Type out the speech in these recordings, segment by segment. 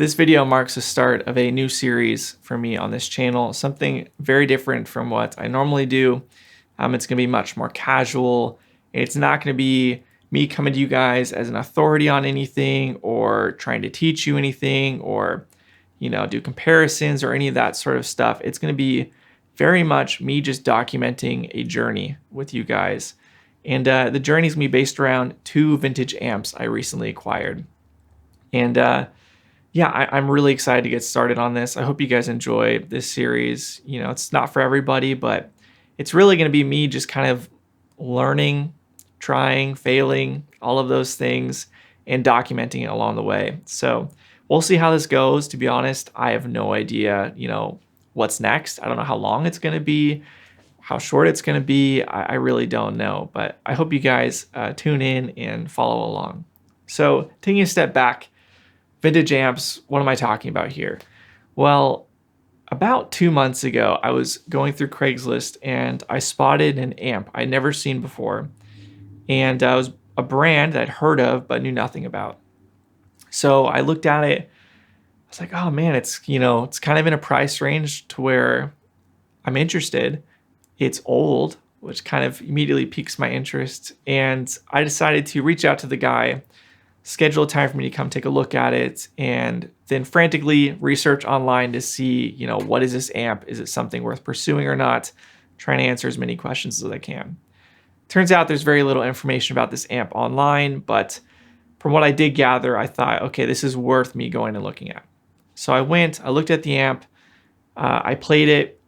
This video marks the start of a new series for me on this channel, something very different from what I normally do. It's going to be much more casual. It's not going to be me coming to you guys as an authority on anything or trying to teach you anything or, do comparisons or any of that sort of stuff. It's going to be very much me just documenting a journey with you guys. And the journey is going to be based around 2 vintage amps I recently acquired. And yeah, I'm really excited to get started on this. I hope you guys enjoy this series. It's not for everybody, but it's really going to be me just kind of learning, trying, failing, all of those things, and documenting it along the way. So we'll see how this goes. To be honest, I have no idea, what's next. I don't know how long it's going to be, how short it's going to be. I really don't know, but I hope you guys tune in and follow along. So taking a step back, vintage amps, what am I talking about here? Well, about 2 months ago, I was going through Craigslist and I spotted an amp I'd never seen before. And it was a brand that I'd heard of but knew nothing about. So I looked at it. I was like, oh man, it's kind of in a price range to where I'm interested. It's old, which kind of immediately piques my interest. And I decided to reach out to the guy, schedule a time for me to come take a look at it, and then frantically research online to see, what is this amp? Is it something worth pursuing or not? Trying to answer as many questions as I can. Turns out there's very little information about this amp online, but from what I did gather, I thought, okay, this is worth me going and looking at. So I looked at the amp, I played it,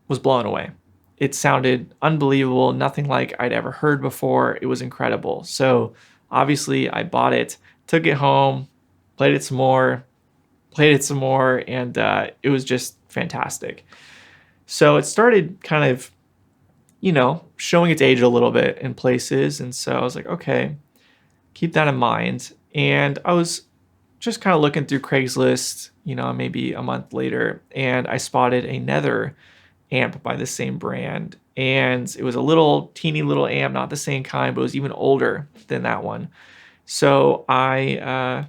was blown away. It sounded unbelievable, nothing like I'd ever heard before. It was incredible. So obviously, I bought it, took it home, played it some more, and it was just fantastic. So it started kind of, showing its age a little bit in places. And so I was like, okay, keep that in mind. And I was just kind of looking through Craigslist, maybe a month later, and I spotted another amp by the same brand. And it was a teeny little amp, not the same kind, but it was even older than that one. So I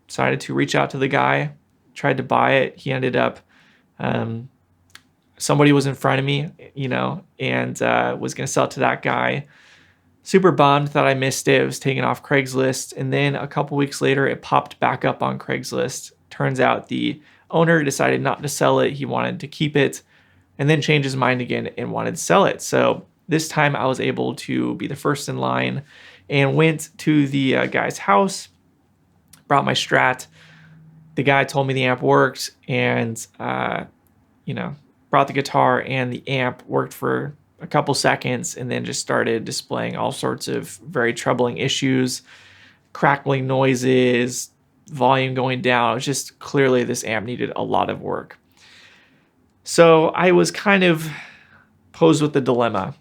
decided to reach out to the guy, tried to buy it. He ended up, somebody was in front of me, and was going to sell it to that guy. Super bummed that I missed it. It was taken off Craigslist. And then a couple weeks later, it popped back up on Craigslist. Turns out the owner decided not to sell it. He wanted to keep it, and then changed his mind again and wanted to sell it. So this time I was able to be the first in line and went to the guy's house, brought my Strat. The guy told me the amp worked, and, brought the guitar, and the amp worked for a couple seconds and then just started displaying all sorts of very troubling issues, crackling noises, volume going down. It was just clearly this amp needed a lot of work. So I was kind of posed with the dilemma.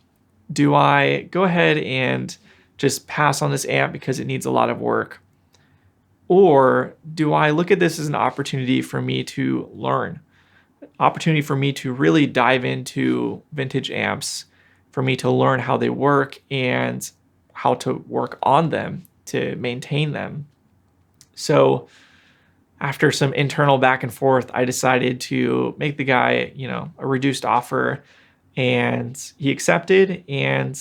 Do I go ahead and just pass on this amp because it needs a lot of work? Or do I look at this as an opportunity for me to learn? Opportunity for me to really dive into vintage amps, for me to learn how they work and how to work on them to maintain them. So after some internal back and forth, I decided to make the guy, a reduced offer, and he accepted. And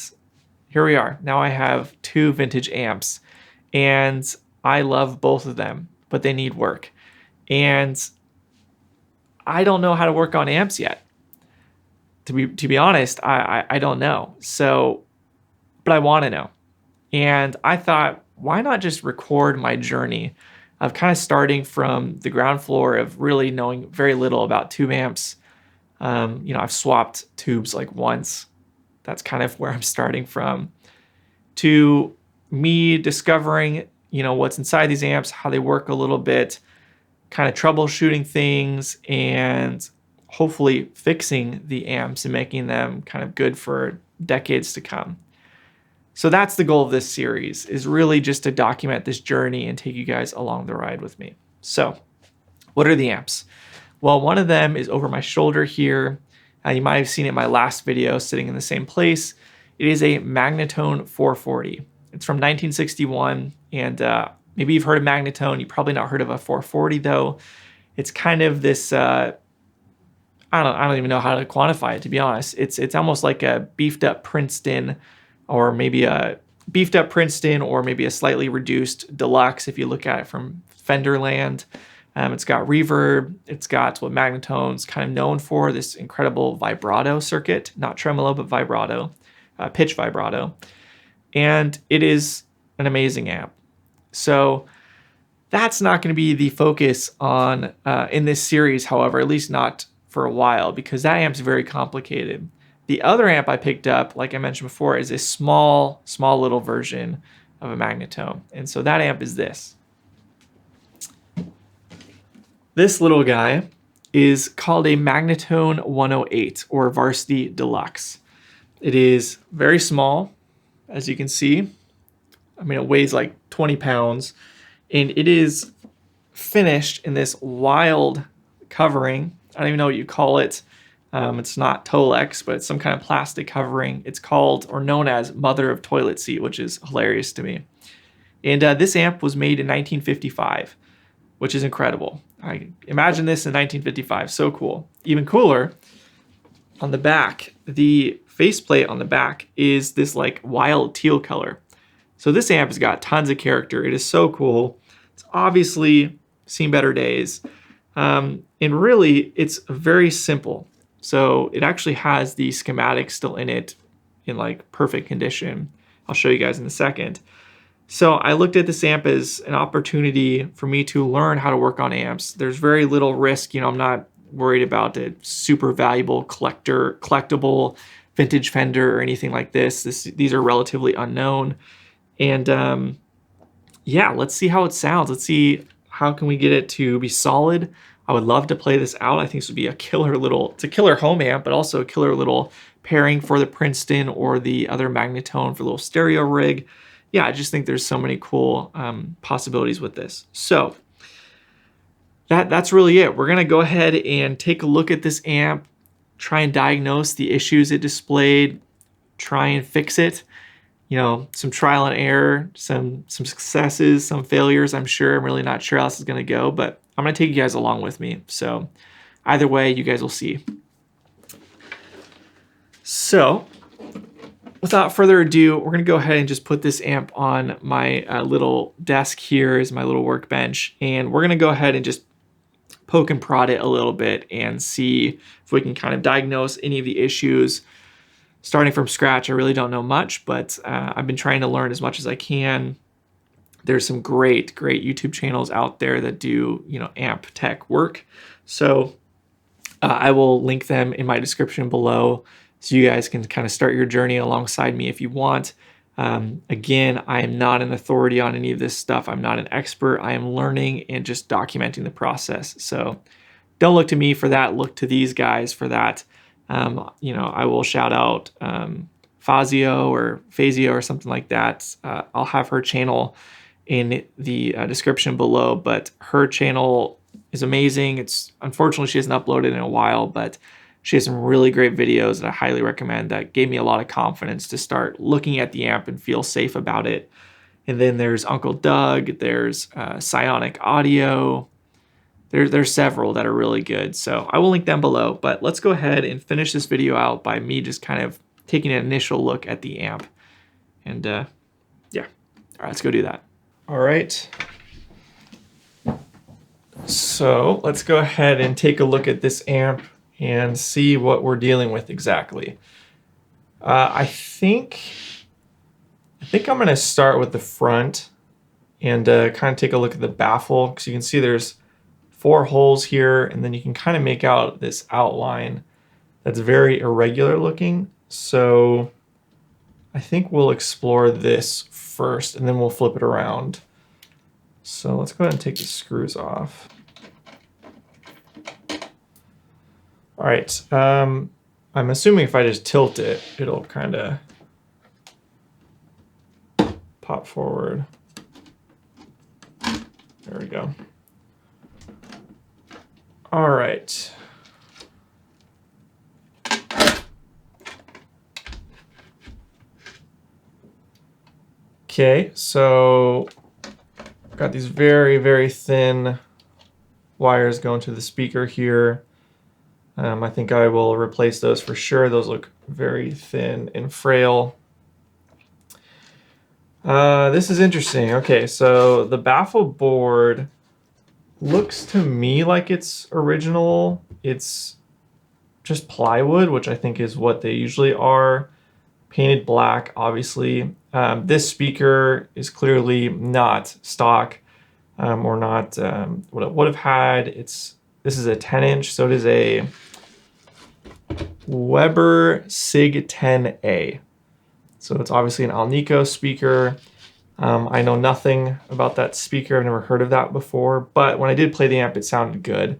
here we are. Now I have 2 vintage amps, and I love both of them, but they need work. And I don't know how to work on amps yet. To be honest, I don't know. So, but I want to know. And I thought, why not just record my journey of kind of starting from the ground floor of really knowing very little about tube amps. I've swapped tubes like once. That's kind of where I'm starting from. To me discovering, what's inside these amps, how they work a little bit, kind of troubleshooting things, and hopefully fixing the amps and making them kind of good for decades to come. So that's the goal of this series, is really just to document this journey and take you guys along the ride with me. So what are the amps? Well, one of them is over my shoulder here. You might have seen it in my last video sitting in the same place. It is a Magnatone 440. It's from 1961, and Maybe you've heard of Magnatone. You've probably not heard of a 440 though. It's kind of this, I don't even know how to quantify it, to be honest. It's almost like a beefed up Princeton, or maybe a slightly reduced deluxe if you look at it from Fender land. It's got reverb. It's got what Magnatone's kind of known for, this incredible vibrato circuit, not tremolo, but vibrato, pitch vibrato. And it is an amazing amp. So that's not going to be the focus on in this series, however, at least not for a while, because that amp's very complicated. The other amp I picked up, like I mentioned before, is a small little version of a Magnatone. And so that amp is this. This little guy is called a Magnatone 108 or Varsity Deluxe. It is very small, as you can see. I mean, it weighs like 20 pounds, and it is finished in this wild covering. I don't even know what you call it. It's not Tolex, but it's some kind of plastic covering. It's called, or known as, Mother of Toilet Seat, which is hilarious to me. And this amp was made in 1955, which is incredible. I imagine this in 1955, so cool. Even cooler, on the back, the faceplate on the back is this like wild teal color. So this amp has got tons of character. It is so cool. It's obviously seen better days. And really, it's very simple. So it actually has the schematic still in it in like perfect condition. I'll show you guys in a second. So I looked at this amp as an opportunity for me to learn how to work on amps. There's very little risk. You know, I'm not worried about a super valuable collectible vintage Fender or anything like this. These are relatively unknown. And yeah, let's see how it sounds. Let's see how can we get it to be solid. I would love to play this out. I think this would be it's a killer home amp, but also a killer little pairing for the Princeton or the other Magnatone for a little stereo rig. Yeah, I just think there's so many cool possibilities with this. So that's really it. We're gonna go ahead and take a look at this amp, try and diagnose the issues it displayed, try and fix it. You know, some trial and error, some successes, some failures, I'm sure. I'm really not sure how this is gonna go, but I'm gonna take you guys along with me. So either way, you guys will see. So without further ado, we're gonna go ahead and just put this amp on my little desk here is my little workbench. And we're gonna go ahead and just poke and prod it a little bit and see if we can kind of diagnose any of the issues. Starting from scratch, I really don't know much, but I've been trying to learn as much as I can. There's some great YouTube channels out there that do, you know, amp tech work. So I will link them in my description below so you guys can kind of start your journey alongside me if you want. Again, I am not an authority on any of this stuff. I'm not an expert. I am learning and just documenting the process. So don't look to me for that. Look to these guys for that. You know, I will shout out Fazio or something like that. I'll have her channel in the description below, but her channel is amazing. It's unfortunately she hasn't uploaded in a while, but she has some really great videos that I highly recommend that gave me a lot of confidence to start looking at the amp and feel safe about it. And then there's Uncle Doug, there's Psionic Audio. There's several that are really good. So I will link them below, but let's go ahead and finish this video out by me just kind of taking an initial look at the amp. And yeah, all right, let's go do that. All right. So let's go ahead and take a look at this amp and see what we're dealing with exactly. I think I'm gonna start with the front and kind of take a look at the baffle, because you can see there's 4 holes here, and then you can kind of make out this outline that's very irregular looking. So I think we'll explore this first, and then we'll flip it around. So let's go ahead and take the screws off. All right, I'm assuming if I just tilt it, it'll kind of pop forward. There we go. All right. Okay, so got these very, very thin wires going to the speaker here. I think I will replace those for sure. Those look very thin and frail. This is interesting. Okay, so the baffle board looks to me like it's original. It's just plywood, which I think is what they usually are. Painted black, obviously. This speaker is clearly not stock or not what it would have had. This is a 10-inch, so it is a Weber Sig 10A. So it's obviously an Alnico speaker. I know nothing about that speaker. I've never heard of that before, but when I did play the amp, it sounded good.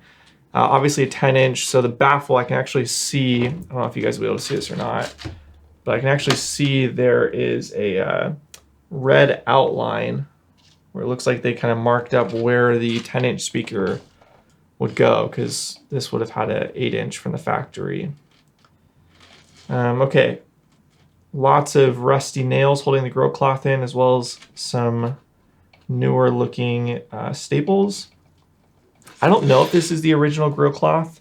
Obviously a 10-inch, so the baffle I can actually see, I don't know if you guys will be able to see this or not, but I can actually see there is a red outline where it looks like they kind of marked up where the 10-inch speaker would go, because this would have had an 8-inch from the factory. Okay, lots of rusty nails holding the grill cloth in, as well as some newer looking staples. I don't know if this is the original grill cloth.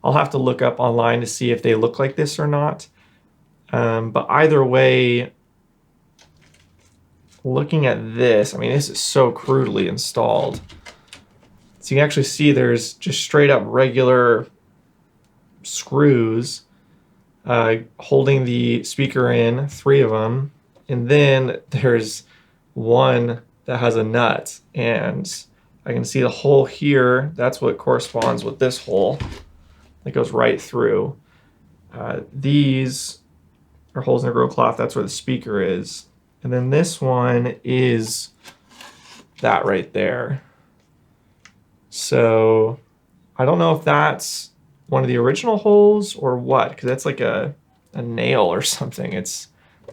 I'll have to look up online to see if they look like this or not. But either way, looking at this, I mean, this is so crudely installed. So you can actually see there's just straight up regular screws holding the speaker in, 3 of them. And then there's one that has a nut, and I can see the hole here. That's what corresponds with this hole that goes right through. These are holes in the grill cloth. That's where the speaker is. And then this one is that right there. So I don't know if that's one of the original holes or what, because that's like a nail or something.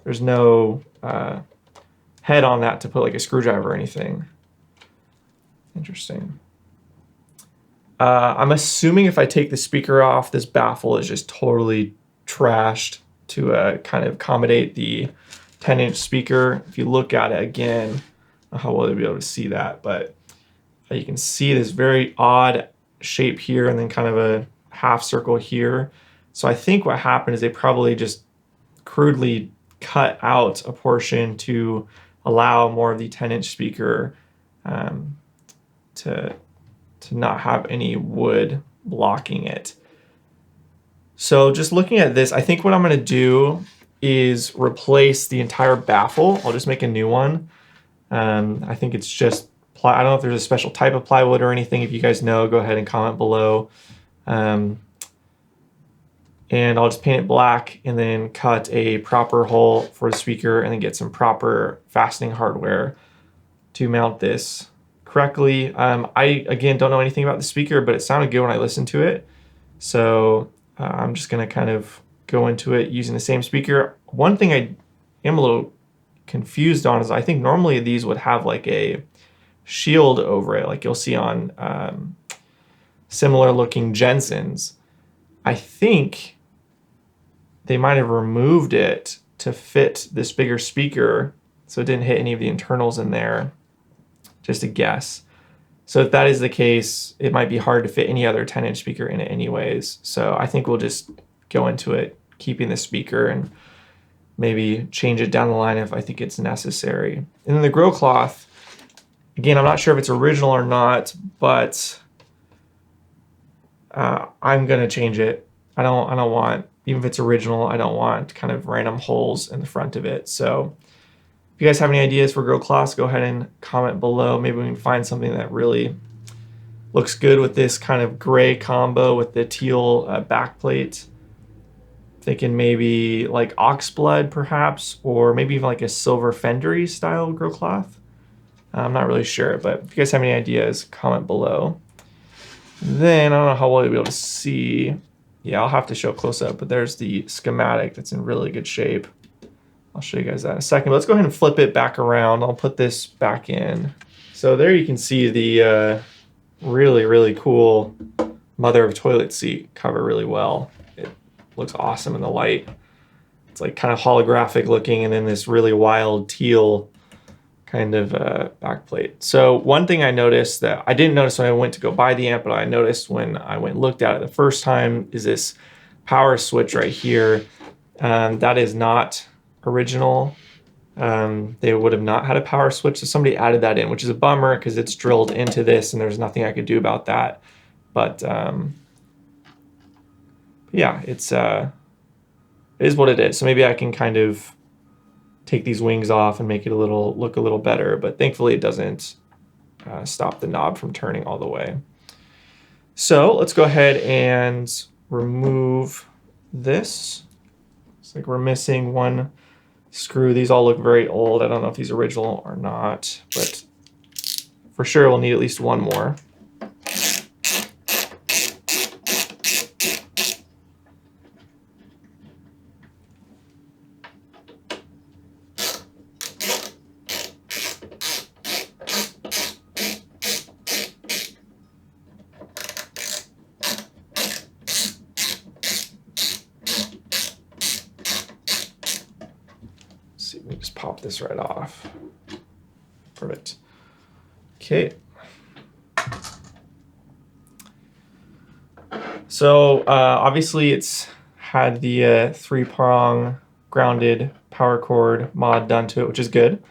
There's no head on that to put like a screwdriver or anything. Interesting. I'm assuming if I take the speaker off, this baffle is just totally trashed to kind of accommodate the 10-inch speaker. If you look at it again, I don't know how well you'll be able to see that, but you can see this very odd shape here and then kind of a half circle here. So I think what happened is they probably just crudely cut out a portion to allow more of the 10-inch speaker to not have any wood blocking it. So just looking at this, I think what I'm going to do is replace the entire baffle. I'll just make a new one. I think it's just I don't know if there's a special type of plywood or anything. If you guys know, go ahead and comment below. And I'll just paint it black and then cut a proper hole for the speaker and then get some proper fastening hardware to mount this correctly. I, again, don't know anything about the speaker, but it sounded good when I listened to it. So I'm just going to kind of go into it using the same speaker. One thing I am a little confused on is I think normally these would have like a shield over it, like you'll see on similar looking Jensen's. I think they might have removed it to fit this bigger speaker so it didn't hit any of the internals in there. Just a guess. So if that is the case, it might be hard to fit any other 10-inch speaker in it anyways. So I think we'll just go into it keeping the speaker and maybe change it down the line if I think it's necessary. And then the grill cloth, again, I'm not sure if it's original or not, but I'm gonna change it. I don't want, even if it's original, I don't want kind of random holes in the front of it. So if you guys have any ideas for grill cloths, go ahead and comment below. Maybe we can find something that really looks good with this kind of gray combo with the teal backplate. Thinking maybe like oxblood perhaps, or maybe even like a silver fendery style grill cloth. I'm not really sure, but if you guys have any ideas, comment below. Then I don't know how well you'll be able to see. Yeah, I'll have to show close up, but there's the schematic that's in really good shape. I'll show you guys that in a second. Let's go ahead and flip it back around. I'll put this back in. So there you can see the really, really cool mother of toilet seat cover really well. It looks awesome in the light. It's like kind of holographic looking, and then this really wild teal kind of backplate. So one thing I noticed that I didn't notice when I went to go buy the amp, but I noticed when I went and looked at it the first time is this power switch right here. That is not original. They would have not had a power switch, so somebody added that in, which is a bummer because it's drilled into this and there's nothing I could do about that. But yeah, it is what it is. So maybe I can kind of take these wings off and make it look a little better, but thankfully it doesn't stop the knob from turning all the way. So let's go ahead and remove this. It's like we're missing one screw. These all look very old. I don't know if these are original or not, but for sure we'll need at least one more. Let me just pop this right off. Perfect. Okay. So obviously it's had the 3-prong grounded power cord mod done to it, which is good.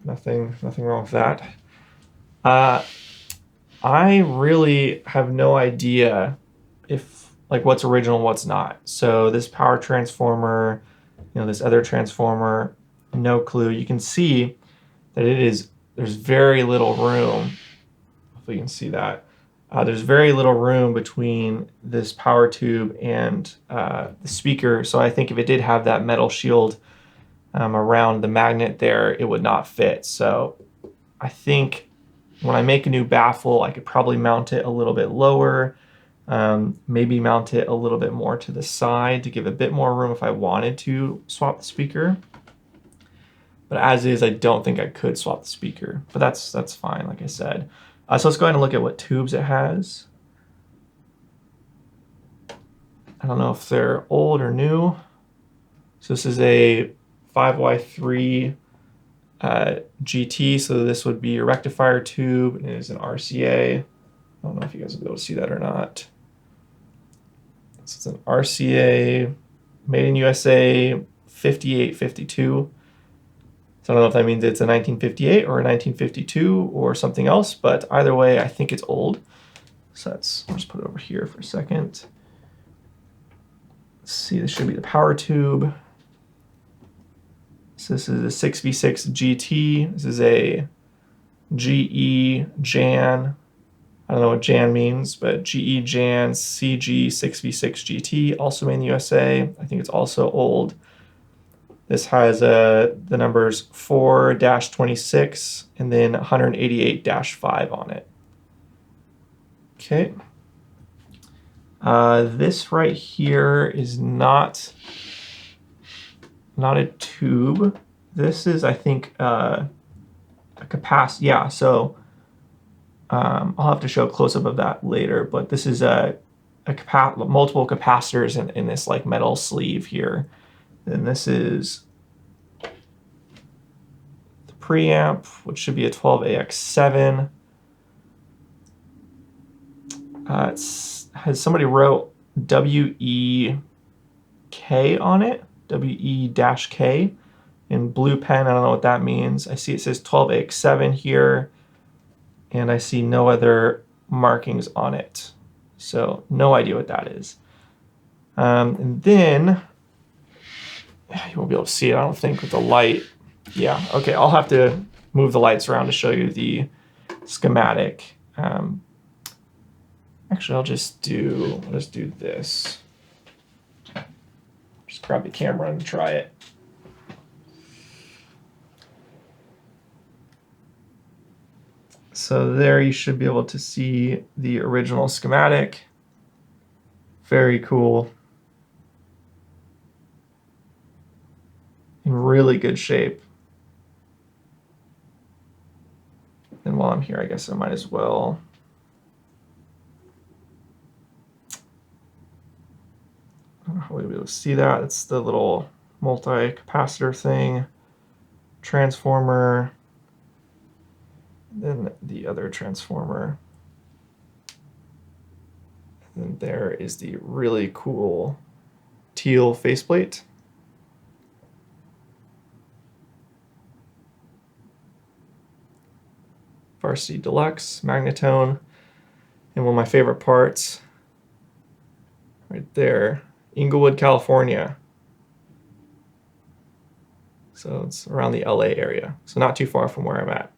Nothing wrong with that. I really have no idea if like what's original and what's not. So this power transformer, this other transformer, no clue. You can see that there's very little room. Hopefully you can see that. There's very little room between this power tube and the speaker. So I think if it did have that metal shield around the magnet there, it would not fit. So I think when I make a new baffle, I could probably mount it a little bit lower, maybe mount it a little bit more to the side to give a bit more room if I wanted to swap the speaker. But as is, I don't think I could swap the speaker, but that's fine, like I said. So let's go ahead and look at what tubes it has. I don't know if they're old or new. So this is a 5Y3 GT, so this would be a rectifier tube, and it is an RCA. I don't know if you guys will be able to see that or not. So it's an RCA, made in USA, 5852. So I don't know if that means it's a 1958 or a 1952 or something else, but either way, I think it's old. So I'll just put it over here for a second. Let's see, this should be the power tube. So this is a 6V6 GT. This is a GE Jan. I don't know what Jan means, but GE Jan CG 6V6 GT, also made in the USA. I think it's also old. This has the numbers 4-26 and then 188-5 on it. Okay. This right here is not a tube. This is, I think, a capacitor. Yeah, so I'll have to show a close-up of that later, but this is multiple capacitors in this like metal sleeve here. Then this is the preamp, which should be a 12AX7. Somebody wrote WEK on it, WE-K in blue pen. I don't know what that means. I see it says 12AX7 here, and I see no other markings on it. So no idea what that is. And then you won't be able to see it, I don't think, with the light. Yeah, okay, I'll have to move the lights around to show you the schematic. Actually, I'll just do this. Just grab the camera and try it. So there you should be able to see the original schematic. Very cool. In really good shape. And while I'm here, I guess I might as well. I don't know how we'll be able to see that. It's the little multi-capacitor thing. Transformer. Then the other transformer. And there is the really cool teal faceplate. Varsity Deluxe, Magnatone, and one of my favorite parts, right there, Inglewood, California. So it's around the LA area, so not too far from where I'm at.